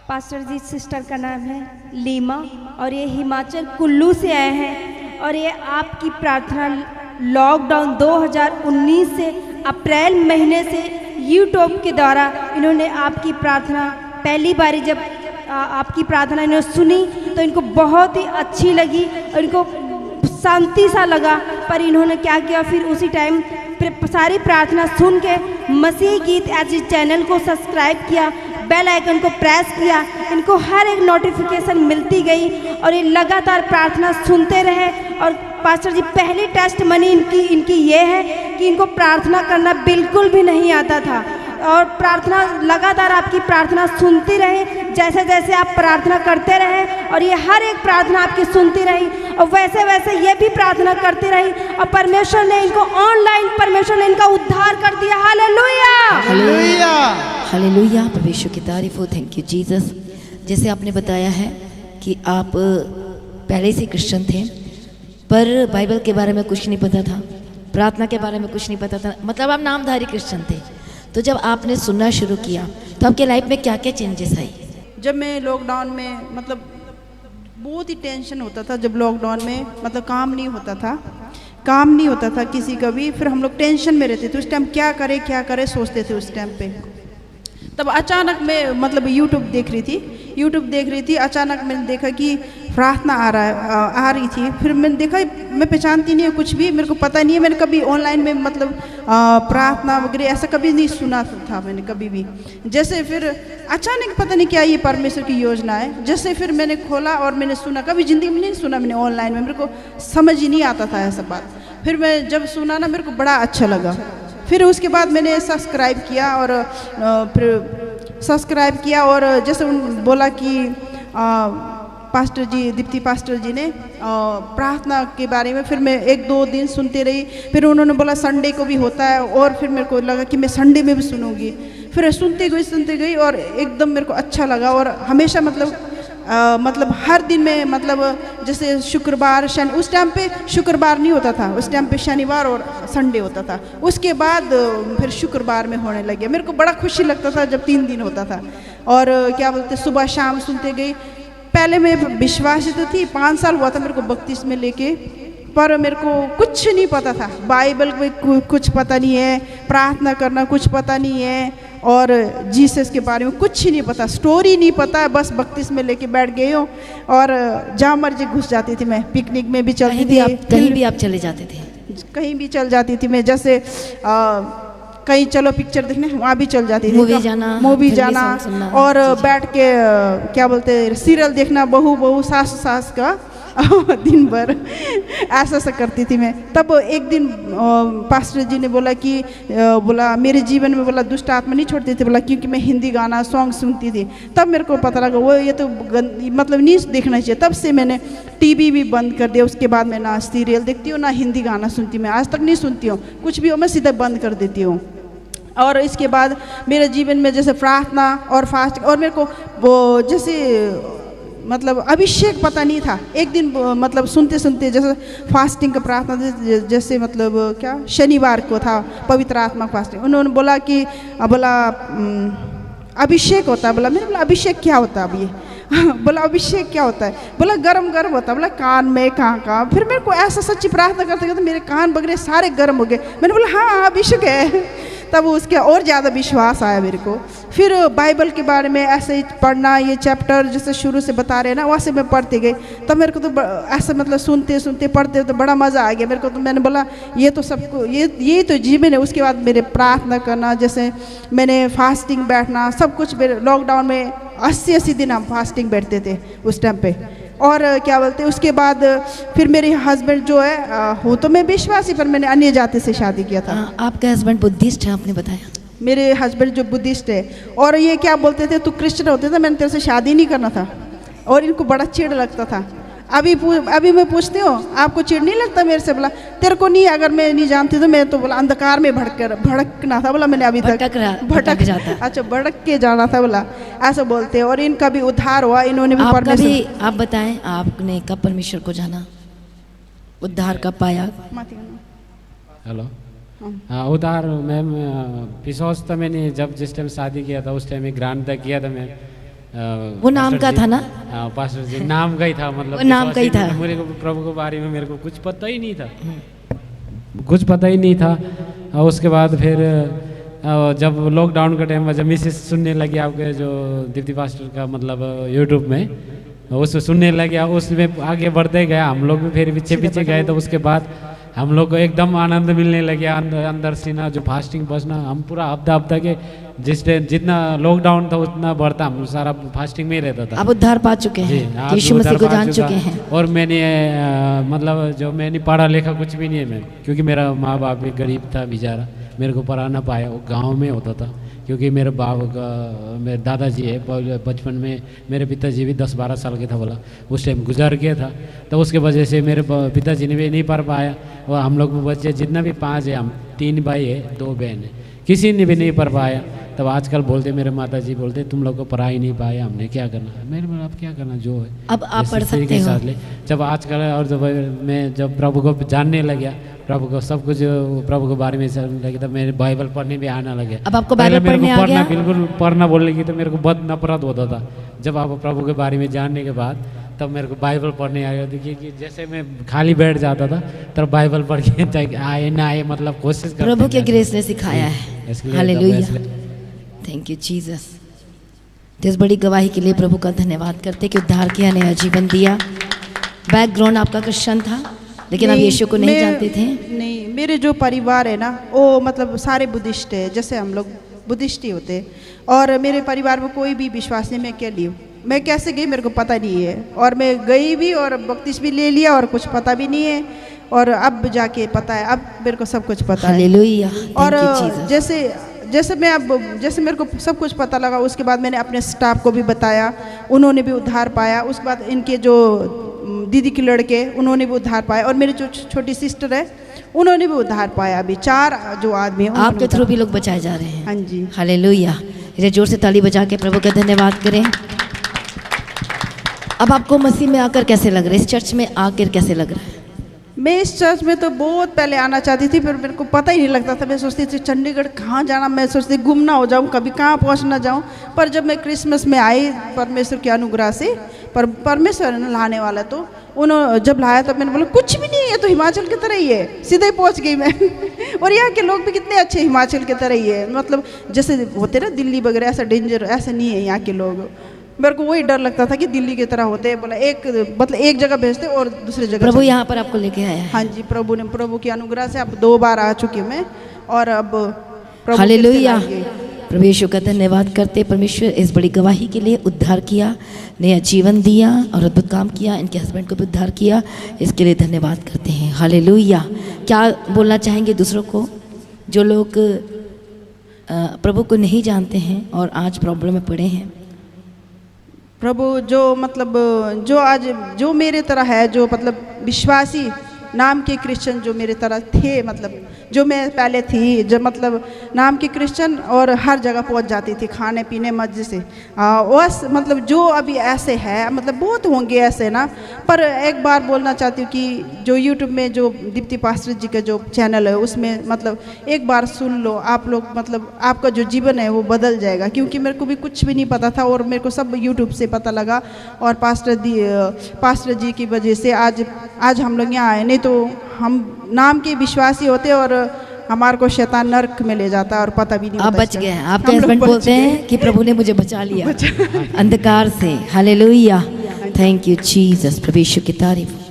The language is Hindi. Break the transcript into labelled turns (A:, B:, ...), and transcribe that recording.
A: पास्टर जी सिस्टर का नाम है लीमा और ये हिमाचल कुल्लू से आए हैं और ये आपकी प्रार्थना लॉकडाउन 2019 से अप्रैल महीने से यूट्यूब के द्वारा इन्होंने आपकी प्रार्थना पहली बारी जब आपकी प्रार्थना इन्होंने सुनी तो इनको बहुत ही अच्छी लगी और इनको शांति सा लगा। पर इन्होंने क्या किया, फिर उसी टाइम सारी प्रार्थना सुन के मसीह गीत एज चैनल को सब्सक्राइब किया, बेल आइकन को प्रेस किया, इनको हर एक नोटिफिकेशन मिलती गई और ये लगातार प्रार्थना सुनते रहे। और पास्टर जी पहली टेस्ट मनी इनकी ये है कि इनको प्रार्थना करना बिल्कुल भी नहीं आता था और प्रार्थना लगातार आपकी प्रार्थना सुनती रहे, जैसे जैसे आप प्रार्थना करते रहे और ये हर एक प्रार्थना आपकी सुनती रही और वैसे वैसे ये भी प्रार्थना करती रही और परमेश्वर ने इनको ऑनलाइन परमेश्वर ने इनका उद्धार कर दिया। हालेलुया
B: हालेलुया
C: हालेलुया, परमेश्वर की तारीफ हो। Thank you Jesus. जैसे आपने बताया है कि आप पहले से क्रिश्चियन थे पर बाइबल के बारे में कुछ नहीं पता था, प्रार्थना के बारे में कुछ नहीं पता था, मतलब आप नामधारी क्रिश्चियन थे। तो जब आपने सुनना शुरू किया तो आपके लाइफ में क्या क्या चेंजेस आई?
B: जब मैं लॉकडाउन में मतलब बहुत ही टेंशन होता था, जब लॉकडाउन में मतलब काम नहीं होता था किसी का भी, फिर हम लोग टेंशन में रहते थे। उस टाइम क्या करे सोचते थे उस टाइम पे। तब अचानक मैं मतलब यूट्यूब देख रही थी, अचानक मैंने देखा कि प्रार्थना आ रही थी। फिर मैंने देखा मैं पहचानती नहीं है कुछ भी, मेरे को पता नहीं है, मैंने कभी ऑनलाइन में मतलब प्रार्थना वगैरह ऐसा कभी नहीं सुना था मैंने कभी भी। जैसे फिर अचानक पता नहीं क्या ये परमेश्वर की योजना है, जैसे फिर मैंने खोला और मैंने सुना, कभी ज़िंदगी में नहीं सुना मैंने ऑनलाइन में, मेरे को समझ ही नहीं आता था ऐसा बात। फिर मैं जब सुना ना मेरे को बड़ा अच्छा लगा। फिर उसके बाद मैंने सब्सक्राइब किया और जैसे बोला कि पास्टर जी दीप्ति पास्टर जी ने प्रार्थना के बारे में, फिर मैं 1-2 दिन सुनते रही। फिर उन्होंने बोला संडे को भी होता है और फिर मेरे को लगा कि मैं संडे में भी सुनूंगी। फिर सुनते गई और एकदम मेरे को अच्छा लगा। और हमेशा मतलब हर दिन में मतलब जैसे शुक्रवार उस टाइम पे शुक्रवार नहीं होता था, उस टाइम पे शनिवार और संडे होता था। उसके बाद फिर शुक्रवार में होने लगे। मेरे को बड़ा खुशी लगता था जब 3 दिन होता था। और क्या बोलते सुबह शाम सुनते गई। पहले मैं विश्वासी तो थी, 5 साल हुआ था मेरे को बपतिस्मे लेके, पर मेरे को कुछ नहीं पता था, बाइबल में कुछ पता नहीं है, प्रार्थना करना कुछ पता नहीं है और जीसस के बारे में कुछ ही नहीं पता, स्टोरी नहीं पता। बस बपतिस्मे लेके बैठ गई हूँ और जहाँ मर्जी घुस जाती थी मैं, पिकनिक में भी चलती थी,
C: कहीं भी आप चले जाते थे,
B: कहीं भी चल जाती थी मैं। जैसे कहीं चलो पिक्चर देखने वहाँ भी चल जाती थी, मूवी जाना और बैठ के क्या बोलते सीरियल देखना, बहू सास का दिन भर ऐसा करती थी मैं। तब एक दिन पास्टर जी ने बोला मेरे जीवन में दुष्ट आत्मा नहीं छोड़ती थी, क्योंकि मैं हिंदी गाना सॉन्ग सुनती थी। तब मेरे को पता लगा वो ये तो मतलब नहीं देखना चाहिए। तब से मैंने टीवी भी बंद कर दिया। उसके बाद मैं ना सीरियल देखती हूँ ना हिंदी गाना सुनती, मैं आज तक नहीं सुनती हूँ, कुछ भी हो मैं सीधा बंद कर देती हूँ। और इसके बाद मेरे जीवन में जैसे प्रार्थना और फास्ट और मेरे को वो जैसे मतलब अभिषेक पता नहीं था। एक दिन मतलब सुनते जैसे फास्टिंग का प्रार्थना, जैसे मतलब क्या शनिवार को था पवित्र आत्मा फास्टिंग, उन्होंने बोला कि अभिषेक होता है। मैंने बोला अभिषेक क्या होता है? अब ये बोला अभिषेक क्या होता है? बोला गरम होता है। बोला कान में कहाँ। फिर मेरे को ऐसा सच्ची प्रार्थना करते मेरे कान वगैरह सारे गर्म हो गए। मैंने बोला हाँ अभिषेक है। तब उसके और ज़्यादा विश्वास आया मेरे को। फिर बाइबल के बारे में ऐसे ही पढ़ना, ये चैप्टर जैसे शुरू से बता रहे ना वैसे मैं पढ़ती गई। तब मेरे को तो ऐसा मतलब सुनते पढ़ते तो बड़ा मज़ा आ गया मेरे को। तो मैंने बोला ये तो सबको ये तो जीवन है। उसके बाद मेरे प्रार्थना करना, जैसे मैंने फास्टिंग बैठना, सब कुछ मेरे लॉकडाउन में 80 दिन हम फास्टिंग बैठते थे उस टाइम पे। और क्या बोलते उसके बाद फिर मेरे हस्बैंड जो है वो तो मैं विश्वासी, पर मैंने अन्य जाति से शादी किया था।
C: आपके हस्बैंड बुद्धिस्ट है आपने बताया?
B: मेरे हस्बैंड जो बुद्धिस्ट है। और ये क्या बोलते थे तू क्रिश्चियन होते थे, मैंने तेरे से शादी नहीं करना था। और इनको बड़ा चिढ़ लगता था। अभी मैं पूछती हूँ आपको चिढ़ नहीं लगता मेरे से? बोला तेरे को नहीं, अगर मैं नहीं जानती तो मैं तो बोला अंधकार में भड़कना था। बोला मैंने अभी तक भटक जाता। अच्छा भड़क के जाना था। बोला ऐसा बोलते। और इनका भी उद्धार हुआ, इन्होंने भी परमेश्वर।
C: आप बताएं आपने कब परमेश्वर को जाना, उद्धार कब पाया?
D: हेलो हाँ उद्धार मैम विश्वास तो मैंने जिस टाइम शादी किया था उस टाइम एक ग्रांट तक किया था मैं।
C: वो नाम का था ना?
D: हाँ पास्टर जी नाम का ही था, मतलब
C: वो नाम का ही था।
D: मेरे को प्रभु के बारे में मेरे को कुछ पता ही नहीं था, कुछ पता ही नहीं था। और उसके बाद फिर जब लॉकडाउन का टाइम, जब मिसेस सुनने लगी आपके जो दीप्ति पास्टर का मतलब यूट्यूब में, उसको सुनने लगे, उसमें आगे बढ़ते गया, हम लोग भी फिर पीछे पीछे गए। तो उसके बाद हम लोग को एकदम आनंद मिलने लगे अंदर से ना, जो फास्टिंग बचना, हम पूरा हफ्ता के जितना लॉकडाउन था उतना बढ़ता, हम सारा फास्टिंग में ही रहता था।
C: आप उद्धार पा चुके हैं, यीशु मसीह को जान चुके हैं।
D: और मैंने मतलब जो मैंने पढ़ा लिखा कुछ भी नहीं है मैं, क्योंकि मेरा माँ बाप भी गरीब था बेचारा, मेरे को पढ़ा ना पाया, वो गाँव में होता था। क्योंकि मेरे बाप का, मेरे दादाजी है, बचपन में मेरे पिताजी भी 10-12 साल के था बोला, उस टाइम गुजर गया था। तो उसके वजह से मेरे पिताजी ने भी नहीं पढ़ पाया, और हम लोग बच्चे जितना भी 5 है, हम 3 भाई है 2 बहन है, किसी ने भी नहीं पढ़ पाया। तब आजकल बोलते, मेरे माता जी बोलते तुम लोग को पढ़ा ही नहीं पाया, हमने क्या करना। मेरे बोला अब क्या करना, जो है
C: अब आप पढ़ सकते हो।
D: जब आजकल और जब मैं जब प्रभु को जानने लगा, प्रभु को सब कुछ प्रभु के बारे में समझने लगी, तब मेरे बाइबल पढ़ने भी आने लगे।
C: अब आपको बाइबल पढ़ने आ गया?
D: बिल्कुल पढ़ना बोलने की तो मेरे को बहुत नफरत होता था। जब आप प्रभु के बारे में जानने के बाद तब मेरे को बाइबल पढ़ने आ गया। देखिए कि जैसे मैं खाली बैठ जाता था तब बाइबल पढ़ के आए ना आए, मतलब कोशिश करते।
C: प्रभु के ग्रेस ने सिखाया है। Hallelujah, thank you Jesus. तो इस बड़ी गवाही के लिए प्रभु का धन्यवाद करते कि उद्धार किया, नया जीवन दिया। बैकग्राउंड आपका क्रिश्चियन था, लेकिन आप यीशु को नहीं जानते थे?
B: नहीं, मेरे जो परिवार है ना वो मतलब सारे बुद्धिस्ट है, जैसे हम लोग बुद्धिस्ट ही होते। और मेरे परिवार में कोई भी विश्वास नहीं। मैं कैसे गई मेरे को पता नहीं है, और मैं गई भी और बपतिस्मा भी ले लिया और कुछ पता भी नहीं है, और अब जाके पता है, अब मेरे को सब कुछ पता है।
C: हालेलुया,
B: और जैसे मेरे को सब कुछ पता लगा, उसके बाद मैंने अपने स्टाफ को भी बताया, उन्होंने भी उद्धार पाया। उसके बाद इनके जो दीदी के लड़के, उन्होंने भी उद्धार पाया, और मेरी जो छोटी सिस्टर है उन्होंने भी उद्धार पाया। अभी 4 जो आदमी हैं
C: आपके थ्रू भी लोग बचाए जा रहे हैं।
B: हाँ जी,
C: हालेलुया। इसे जोर से ताली बजा के प्रभु का धन्यवाद करें। अब आपको मसीह में आकर कैसे लग रहा है, इस चर्च में आकर कैसे लग रहा है?
B: मैं इस चर्च में तो बहुत पहले आना चाहती थी, फिर मेरे को पता ही नहीं लगता था। मैं सोचती थी चंडीगढ़ कहाँ जाना, मैं सोचती गुम ना हो जाऊँ, कभी कहाँ पहुँच ना जाऊँ। पर जब मैं क्रिसमस में आई परमेश्वर के अनुग्रह से, परमेश्वर ने लाने वाला, तो उन्होंने जब लाया तब मैंने बोला कुछ भी नहीं है, तो हिमाचल की तरह ही है। सीधे ही पहुँच गई मैं। और यहाँ के लोग भी कितने अच्छे, हिमाचल की तरह ही है, मतलब जैसे होते ना दिल्ली वगैरह, ऐसा डेंजर ऐसा नहीं है यहाँ के लोग। मेरे को वही डर लगता था कि दिल्ली की तरह होते, बोला एक जगह भेजते और दूसरी जगह।
C: प्रभु यहाँ पर आपको लेके आया है।
B: हाँ जी, प्रभु के अनुग्रह से अब 2 बार आ चुकी हूँ मैं, और अब
C: हालेलुया, प्रभु यीशु का धन्यवाद करते। परमेश्वर इस बड़ी गवाही के लिए उद्धार किया, नया जीवन दिया और अद्भुत काम किया, इनके हस्बैंड को भी उद्धार किया, इसके लिए धन्यवाद करते हैं। हालेलुया। क्या बोलना चाहेंगे दूसरों को जो लोग प्रभु को नहीं जानते हैं और आज प्रॉब्लम में पड़े हैं?
B: प्रभु जो मेरे तरह है, जो मतलब विश्वासी नाम के क्रिश्चियन जो मेरे तरह थे, मतलब जो मैं पहले थी, जो मतलब नाम के क्रिश्चियन और हर जगह पहुंच जाती थी खाने पीने मजे से, बस मतलब जो अभी ऐसे है, मतलब बहुत होंगे ऐसे ना। पर एक बार बोलना चाहती हूँ कि जो यूट्यूब में जो दीप्ति पास्टर जी का जो चैनल है उसमें मतलब एक बार सुन लो आप लोग, मतलब आपका जो जीवन है वो बदल जाएगा। क्योंकि मेरे को भी कुछ भी नहीं पता था और मेरे को सब यूट्यूब से पता लगा, और पास्टर जी की वजह से आज हम लोग यहाँ आए। नहीं तो हम नाम के विश्वासी होते और हमारे को शैतान नरक में ले जाता और पता भी नहीं।
C: आप बच गए हैं। आपके हस्बैंड बोलते हैं कि प्रभु ने मुझे बचा लिया अंधकार से। Hallelujah, thank you Jesus. प्रभु यीशु की तारीफ।